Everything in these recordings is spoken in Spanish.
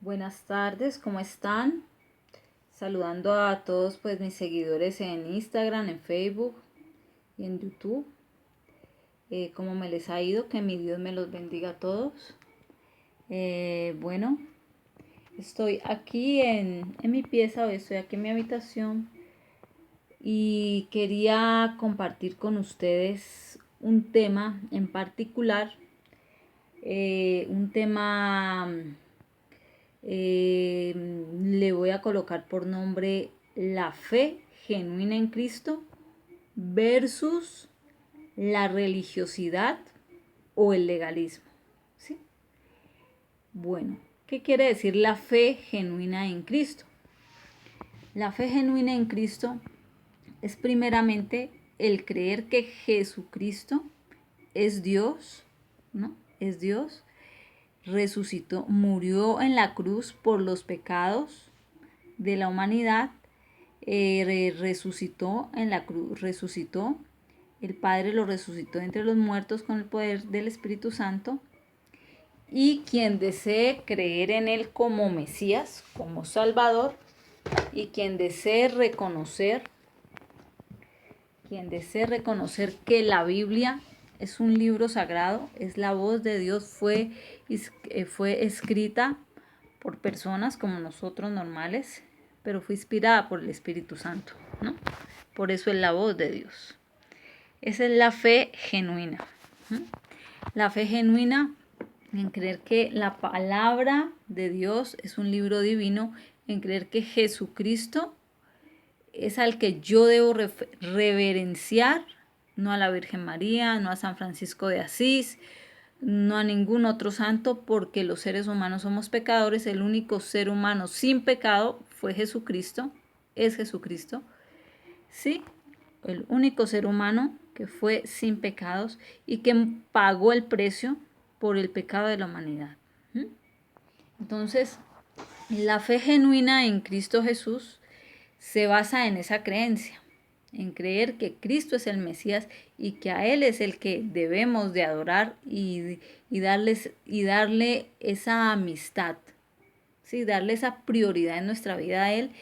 Buenas tardes, ¿cómo están? Saludando a todos pues mis seguidores en Instagram, en Facebook y en YouTube. ¿Cómo me les ha ido? Que mi Dios me los bendiga a todos. Bueno, estoy aquí en mi pieza, hoy estoy aquí en mi habitación y quería compartir con ustedes un tema en particular, un tema le voy a colocar por nombre la fe genuina en Cristo versus la religiosidad o el legalismo. ¿Sí? Bueno, ¿qué quiere decir la fe genuina en Cristo? La fe genuina en Cristo es primeramente el creer que Jesucristo es Dios, ¿no? Es Dios, resucitó, murió en la cruz por los pecados de la humanidad, resucitó en la cruz, resucitó, el Padre lo resucitó entre los muertos con el poder del Espíritu Santo, y quien desee creer en Él como Mesías, como Salvador, y quien desee reconocer que la Biblia es un libro sagrado, es la voz de Dios, fue escrita por personas como nosotros normales, pero fue inspirada por el Espíritu Santo, ¿no? Por eso es la voz de Dios. Esa es la fe genuina. La fe genuina en creer que la palabra de Dios es un libro divino, en creer que Jesucristo es al que yo debo reverenciar, no a la Virgen María, no a San Francisco de Asís, no a ningún otro santo, porque los seres humanos somos pecadores. El único ser humano sin pecado fue Jesucristo, es Jesucristo, ¿sí? El único ser humano que fue sin pecados y que pagó el precio por el pecado de la humanidad. Entonces, la fe genuina en Cristo Jesús se basa en esa creencia, en creer que Cristo es el Mesías y que a Él es el que debemos de adorar y darle esa amistad, ¿sí? Darle esa prioridad en nuestra vida a Él,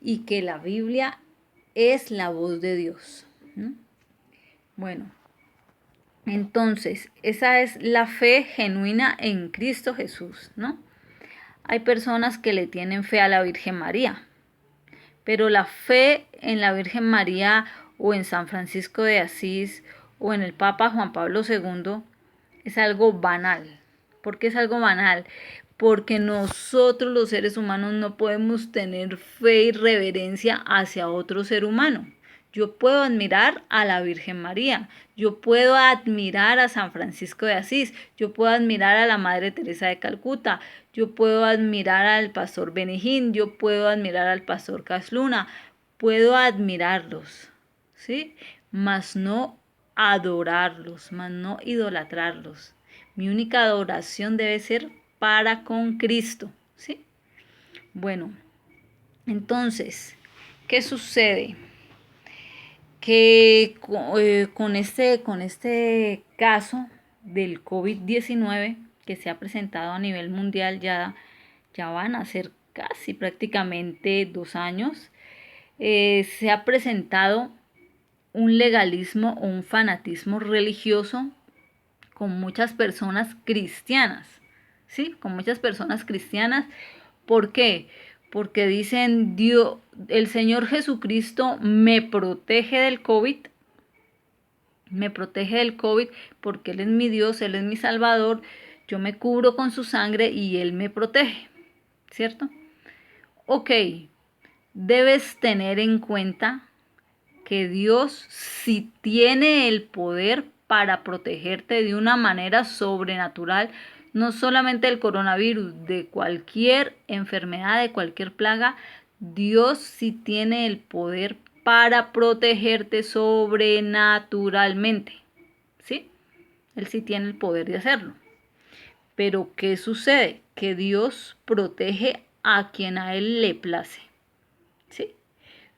y que la Biblia es la voz de Dios, ¿no? Bueno, entonces esa es la fe genuina en Cristo Jesús, ¿no? Hay personas que le tienen fe a la Virgen María, pero la fe en la Virgen María o en San Francisco de Asís o en el Papa Juan Pablo II es algo banal. ¿Por qué es algo banal? Porque nosotros los seres humanos no podemos tener fe y reverencia hacia otro ser humano. Yo puedo admirar a la Virgen María, yo puedo admirar a San Francisco de Asís, yo puedo admirar a la Madre Teresa de Calcuta, yo puedo admirar al pastor Benigín, yo puedo admirar al pastor Casluna, puedo admirarlos, ¿sí? Mas no adorarlos, mas no idolatrarlos. Mi única adoración debe ser para con Cristo, ¿sí? Bueno, entonces, ¿qué sucede? Que con este caso del COVID-19 que se ha presentado a nivel mundial, ya van a ser casi prácticamente 2 años, se ha presentado un legalismo o un fanatismo religioso con muchas personas cristianas, ¿sí? Con muchas personas cristianas. ¿Por qué? Porque dicen, Dios, el Señor Jesucristo me protege del COVID, porque Él es mi Dios, Él es mi Salvador, yo me cubro con su sangre y Él me protege, ¿cierto? Ok, debes tener en cuenta que Dios sí tiene el poder para protegerte de una manera sobrenatural, no solamente del coronavirus, de cualquier enfermedad, de cualquier plaga. Dios sí tiene el poder para protegerte sobrenaturalmente, ¿sí? Él sí tiene el poder de hacerlo. Pero ¿qué sucede? Que Dios protege a quien a Él le place, ¿sí?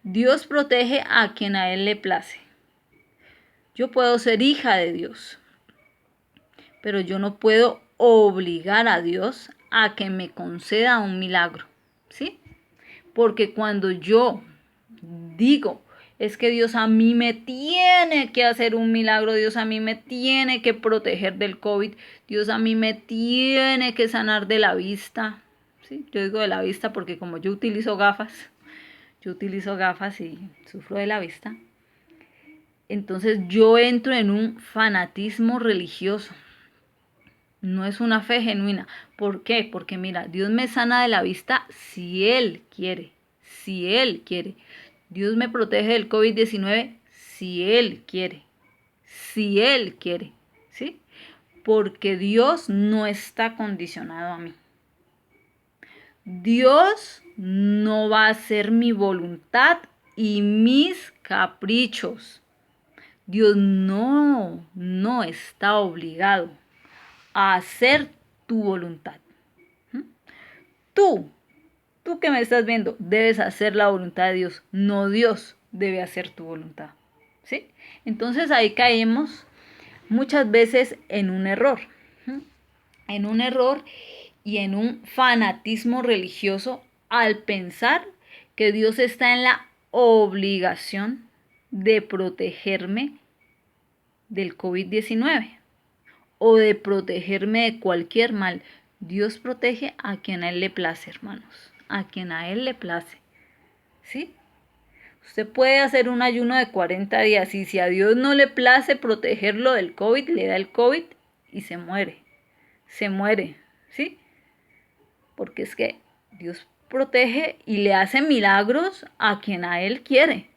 Dios protege a quien a Él le place. Yo puedo ser hija de Dios, pero yo no puedo obligar a Dios a que me conceda un milagro, ¿sí? Porque cuando yo digo, es que Dios a mí me tiene que hacer un milagro, Dios a mí me tiene que proteger del COVID, Dios a mí me tiene que sanar de la vista, ¿sí? Yo digo de la vista porque como yo utilizo gafas y sufro de la vista, entonces yo entro en un fanatismo religioso. No es una fe genuina. ¿Por qué? Porque mira, Dios me sana de la vista si Él quiere. Si Él quiere. Dios me protege del COVID-19 si Él quiere. Si Él quiere. ¿Sí? Porque Dios no está condicionado a mí. Dios no va a hacer mi voluntad y mis caprichos. Dios no está obligado a hacer tu voluntad. Tú que me estás viendo, debes hacer la voluntad de Dios, no Dios debe hacer tu voluntad. ¿Sí? Entonces ahí caemos muchas veces en un error. En un error y en un fanatismo religioso al pensar que Dios está en la obligación de protegerme del COVID-19 o de protegerme de cualquier mal. Dios protege a quien a Él le place, hermanos, a quien a Él le place, ¿sí? Usted puede hacer un ayuno de 40 días y si a Dios no le place protegerlo del COVID, le da el COVID y se muere, ¿sí? Porque es que Dios protege y le hace milagros a quien a Él quiere,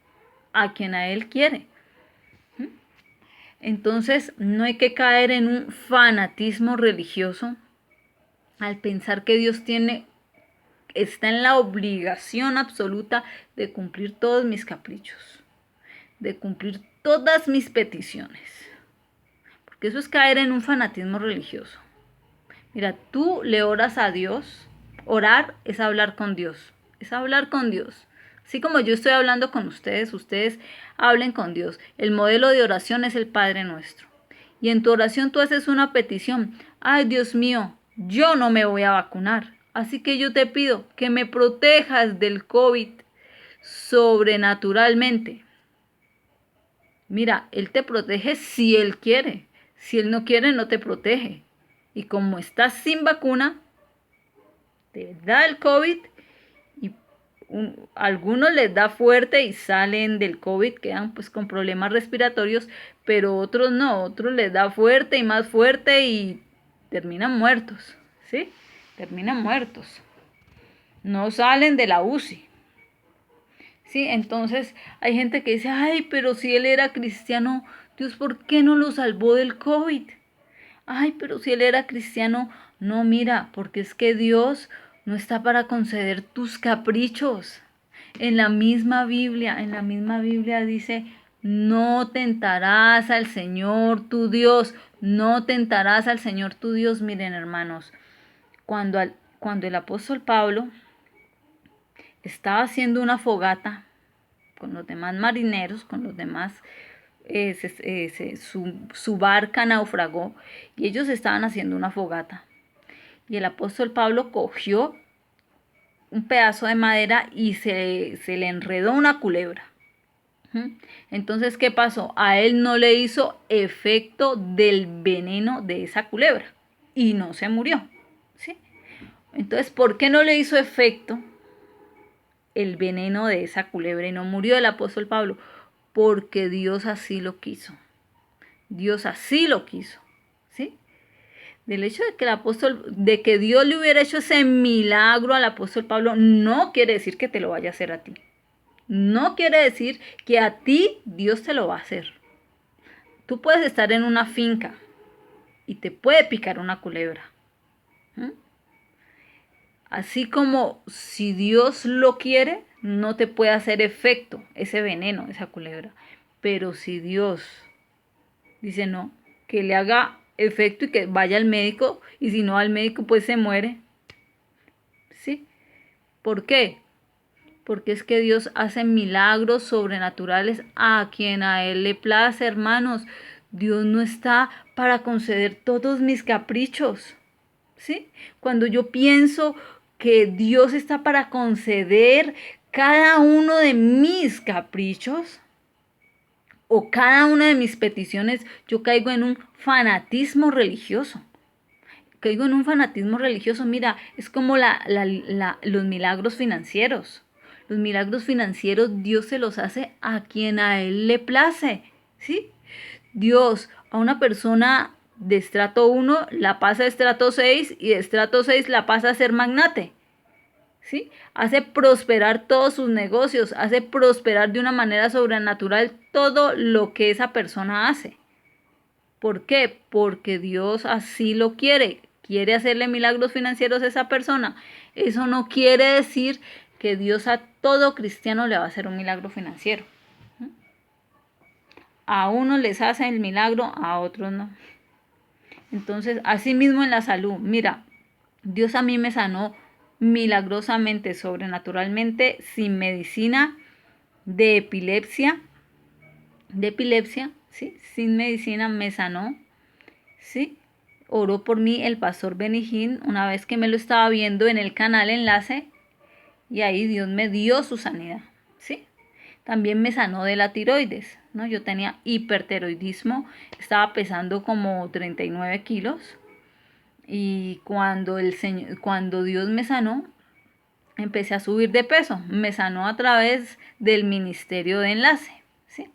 a quien a Él quiere. Entonces no hay que caer en un fanatismo religioso al pensar que Dios está en la obligación absoluta de cumplir todos mis caprichos, de cumplir todas mis peticiones. Porque eso es caer en un fanatismo religioso. Mira, tú le oras a Dios. Orar es hablar con Dios. Es hablar con Dios. Así como yo estoy hablando con ustedes, ustedes hablen con Dios. El modelo de oración es el Padre Nuestro. Y en tu oración tú haces una petición. Ay, Dios mío, yo no me voy a vacunar. Así que yo te pido que me protejas del COVID sobrenaturalmente. Mira, Él te protege si Él quiere. Si Él no quiere, no te protege. Y como estás sin vacuna, te da el COVID y algunos les da fuerte y salen del COVID, quedan pues con problemas respiratorios, pero otros no, otros les da fuerte y más fuerte y terminan muertos, ¿sí? Terminan muertos. No salen de la UCI. Sí, entonces hay gente que dice, ay, pero si él era cristiano, Dios, ¿por qué no lo salvó del COVID? Ay, pero si él era cristiano, no, mira, porque es que Dios no está para conceder tus caprichos. En la misma Biblia dice, no tentarás al Señor tu Dios, no tentarás al Señor tu Dios. Miren, hermanos, cuando el apóstol Pablo estaba haciendo una fogata con los demás marineros, con los demás, su barca naufragó y ellos estaban haciendo una fogata. Y el apóstol Pablo cogió un pedazo de madera y se le enredó una culebra. Entonces, ¿qué pasó? A él no le hizo efecto del veneno de esa culebra y no se murió, ¿sí? Entonces, ¿por qué no le hizo efecto el veneno de esa culebra y no murió el apóstol Pablo? Porque Dios así lo quiso. Dios así lo quiso, ¿sí? Del hecho de que Dios le hubiera hecho ese milagro al apóstol Pablo, no quiere decir que te lo vaya a hacer a ti. No quiere decir que a ti Dios te lo va a hacer. Tú puedes estar en una finca y te puede picar una culebra. Así como si Dios lo quiere, no te puede hacer efecto ese veneno, esa culebra. Pero si Dios dice no, que le haga efecto y que vaya al médico, y si no al médico, pues se muere. ¿Sí? ¿Por qué? Porque es que Dios hace milagros sobrenaturales a quien a Él le place, hermanos. Dios no está para conceder todos mis caprichos. ¿sí? Cuando yo pienso que Dios está para conceder cada uno de mis caprichos o cada una de mis peticiones, yo caigo en un fanatismo religioso. Caigo en un fanatismo religioso. Mira, es como los milagros financieros. Los milagros financieros Dios se los hace a quien a Él le place, ¿sí? Dios a una persona de estrato 1 la pasa a estrato 6 y de estrato 6 la pasa a ser magnate, ¿sí? Hace prosperar todos sus negocios, hace prosperar de una manera sobrenatural todo lo que esa persona hace. ¿Por qué? Porque Dios así lo quiere. Quiere hacerle milagros financieros a esa persona. Eso no quiere decir que Dios a todo cristiano le va a hacer un milagro financiero. A unos les hace el milagro, a otros no. Entonces, así mismo en la salud. Mira, Dios a mí me sanó milagrosamente, sobrenaturalmente, sin medicina, de epilepsia, ¿sí? Sin medicina me sanó, ¿sí? Oró por mí el pastor Benijín una vez que me lo estaba viendo en el canal Enlace y ahí Dios me dio su sanidad, ¿sí? También me sanó de la tiroides, ¿no? Yo tenía hipertiroidismo, estaba pesando como 39 kilos y cuando Dios me sanó, empecé a subir de peso. Me sanó a través del ministerio de Enlace, ¿sí?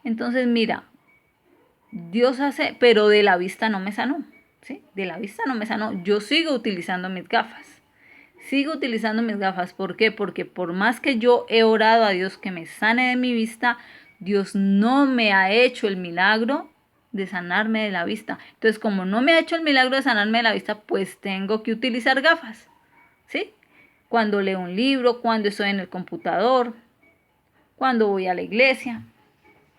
Entonces, mira, Dios hace, pero de la vista no me sanó, ¿sí? De la vista no me sanó. Yo sigo utilizando mis gafas. Sigo utilizando mis gafas. ¿Por qué? Porque por más que yo he orado a Dios que me sane de mi vista, Dios no me ha hecho el milagro de sanarme de la vista. Entonces, como no me ha hecho el milagro de sanarme de la vista, pues tengo que utilizar gafas, ¿sí? Cuando leo un libro, cuando estoy en el computador, cuando voy a la iglesia,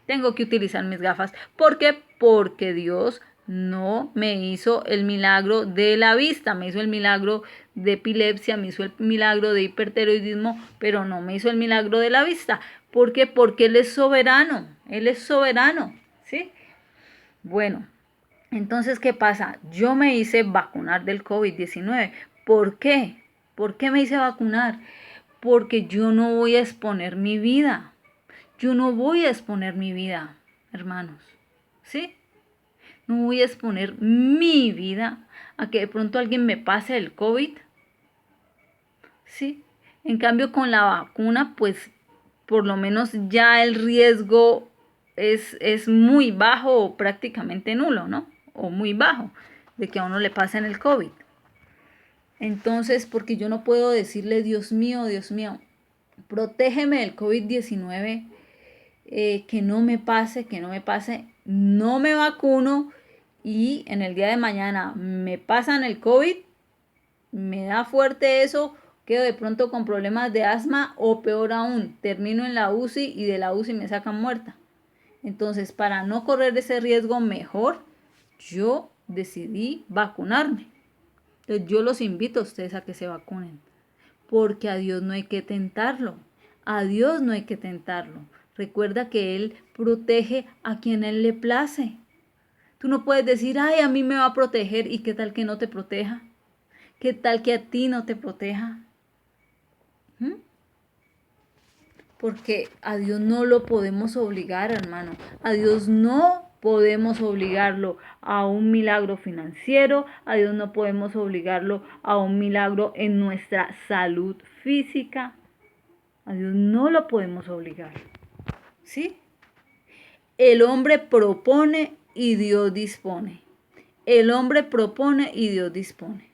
tengo que utilizar mis gafas. ¿Por qué? Porque Dios no me hizo el milagro de la vista, me hizo el milagro de epilepsia, me hizo el milagro de hipertiroidismo, pero no me hizo el milagro de la vista. ¿Por qué? Porque Él es soberano, ¿sí? Bueno, entonces, ¿qué pasa? Yo me hice vacunar del COVID-19. ¿Por qué? ¿Por qué me hice vacunar? Porque yo no voy a exponer mi vida. Yo no voy a exponer mi vida, hermanos, ¿sí? No voy a exponer mi vida a que de pronto alguien me pase el COVID, ¿sí? En cambio, con la vacuna, pues por lo menos ya el riesgo es muy bajo o prácticamente nulo, ¿no? O muy bajo de que a uno le pasen el COVID. Entonces, porque yo no puedo decirle, Dios mío, protégeme del COVID-19, que no me pase, no me vacuno y en el día de mañana me pasan el COVID, me da fuerte eso, quedo de pronto con problemas de asma o peor aún, termino en la UCI y de la UCI me sacan muerta. Entonces, para no correr ese riesgo mejor, yo decidí vacunarme. Entonces, yo los invito a ustedes a que se vacunen, porque a Dios no hay que tentarlo. A Dios no hay que tentarlo. Recuerda que Él protege a quien Él le place. Tú no puedes decir, ay, a mí me va a proteger y qué tal que no te proteja. ¿Qué tal que a ti no te proteja? ¿Mm? Porque a Dios no lo podemos obligar, hermano. A Dios no podemos obligarlo a un milagro financiero. A Dios no podemos obligarlo a un milagro en nuestra salud física. A Dios no lo podemos obligar. ¿Sí? El hombre propone y Dios dispone. El hombre propone y Dios dispone.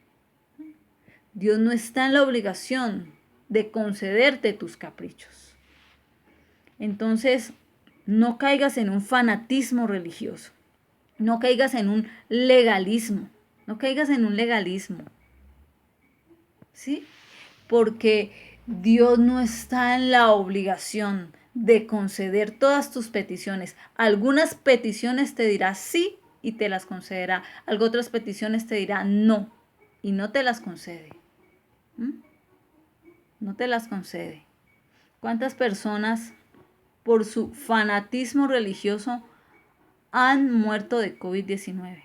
Dios no está en la obligación de concederte tus caprichos. Entonces, no caigas en un fanatismo religioso. No caigas en un legalismo. No caigas en un legalismo. ¿Sí? Porque Dios no está en la obligación de conceder todas tus peticiones. Algunas peticiones te dirá sí y te las concederá. Algunas otras peticiones te dirá no y no te las concede. ¿Mm? No te las concede. ¿Cuántas personas por su fanatismo religioso han muerto de COVID-19?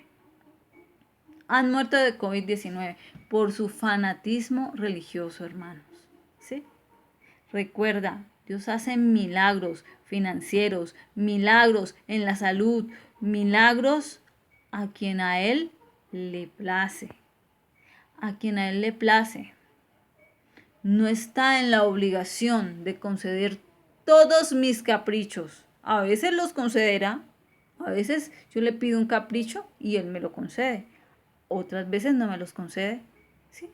han muerto de COVID-19 por su fanatismo religioso, hermanos. ¿Sí? Recuerda, Dios hace milagros financieros, milagros en la salud, milagros a quien a Él le place. A quien a Él le place. No está en la obligación de conceder todos mis caprichos. A veces los concederá. A veces yo le pido un capricho y Él me lo concede. Otras veces no me los concede. ¿Sí?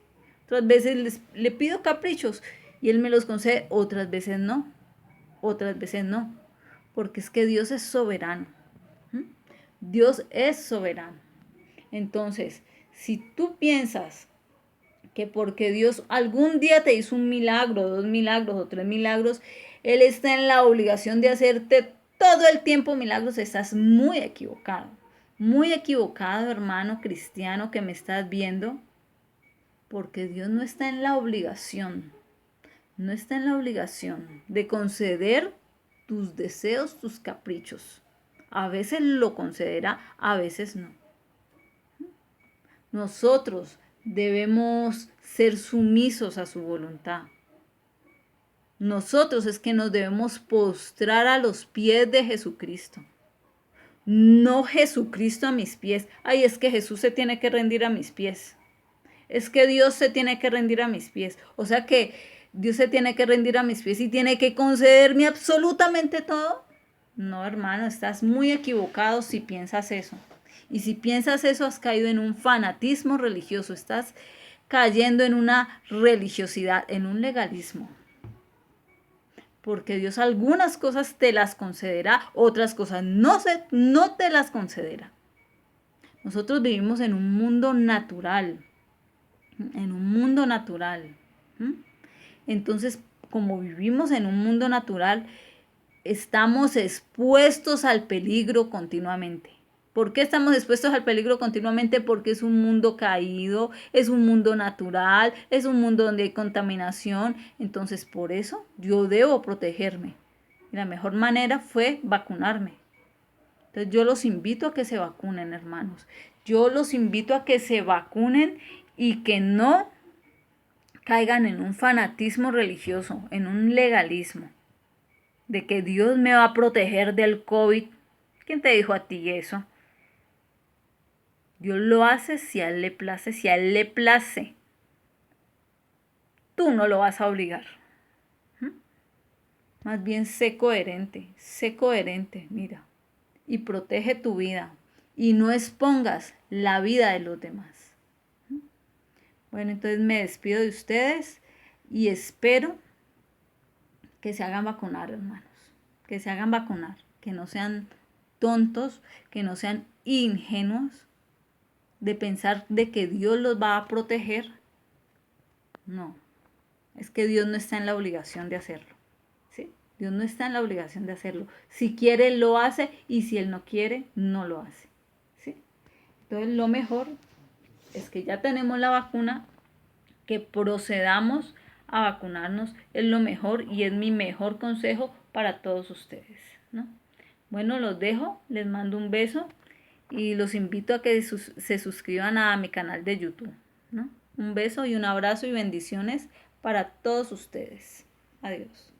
Otras veces le pido caprichos y Él me los concede. Otras veces no. Otras veces no. Porque es que Dios es soberano. ¿Mm? Dios es soberano. Entonces, si tú piensas que porque Dios algún día te hizo un milagro, 2 milagros o 3 milagros, Él está en la obligación de hacerte todo el tiempo milagros, estás muy equivocado. Muy equivocado, hermano cristiano que me estás viendo, porque Dios no está en la obligación, no está en la obligación de conceder tus deseos, tus caprichos. A veces lo concederá, a veces no. Nosotros debemos ser sumisos a su voluntad. Nosotros es que nos debemos postrar a los pies de Jesucristo. No Jesucristo a mis pies. Ay, es que Jesús se tiene que rendir a mis pies. Es que Dios se tiene que rendir a mis pies. O sea que Dios se tiene que rendir a mis pies y tiene que concederme absolutamente todo. No, hermano, estás muy equivocado si piensas eso. Y si piensas eso, has caído en un fanatismo religioso. Estás cayendo en una religiosidad, en un legalismo. Porque Dios algunas cosas te las concederá, otras cosas no te las concederá. Nosotros vivimos en un mundo natural. En un mundo natural. Entonces, como vivimos en un mundo natural, estamos expuestos al peligro continuamente. ¿Por qué estamos expuestos al peligro continuamente? Porque es un mundo caído, es un mundo natural, es un mundo donde hay contaminación. Entonces, por eso yo debo protegerme. Y la mejor manera fue vacunarme. Entonces, yo los invito a que se vacunen, hermanos. Yo los invito a que se vacunen y que no caigan en un fanatismo religioso, en un legalismo, de que Dios me va a proteger del COVID. ¿Quién te dijo a ti eso? Dios lo hace si a Él le place, si a Él le place. Tú no lo vas a obligar. Más bien sé coherente, mira. Y protege tu vida. Y no expongas la vida de los demás. Bueno, entonces me despido de ustedes y espero que se hagan vacunar, hermanos. Que se hagan vacunar. Que no sean tontos, que no sean ingenuos de pensar de que Dios los va a proteger. No, es que Dios no está en la obligación de hacerlo. ¿Sí? Dios no está en la obligación de hacerlo. Si quiere, lo hace, y si Él no quiere, no lo hace. ¿Sí? Entonces, lo mejor es que ya tenemos la vacuna, que procedamos a vacunarnos. Es lo mejor y es mi mejor consejo para todos ustedes, ¿no? Bueno, los dejo, les mando un beso y los invito a que se suscriban a mi canal de YouTube, ¿no? Un beso y un abrazo y bendiciones para todos ustedes. Adiós.